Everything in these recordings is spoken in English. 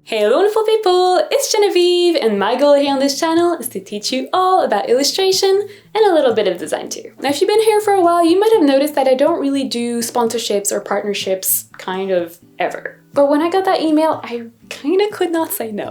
Hello wonderful people, it's Genevieve, and my goal here on this channel is to teach you all about illustration and a little bit of design too. Now if you've been here for a while, you might have noticed that I don't really do sponsorships or partnerships kind of ever. But when I got that email, I kind of could not say no.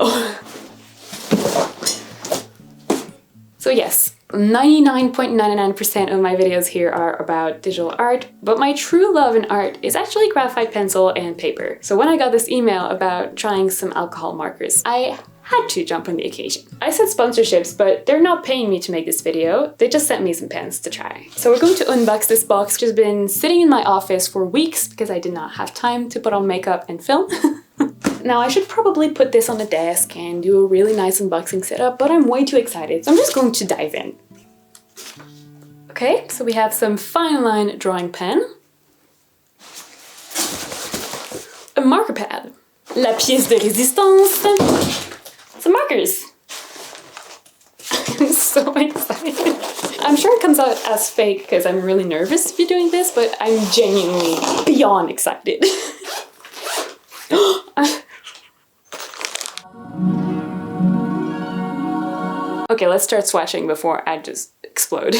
So yes, 99.99% of my videos here are about digital art, but my true love in art is actually graphite pencil and paper. So when I got this email about trying some alcohol markers, I had to jump on the occasion. I said sponsorships, but they're not paying me to make this video. They just sent me some pens to try. So we're going to unbox this box, which has been sitting in my office for weeks because I did not have time to put on makeup and film. Now I should probably put this on the desk and do a really nice unboxing setup, but I'm way too excited, so I'm just going to dive in. Okay, so we have some fine line drawing pen, a marker pad, la pièce de résistance, some markers. I'm so excited. I'm sure it comes out as fake because I'm really nervous to be doing this, but I'm genuinely beyond excited. Okay, let's start swatching before I just explode.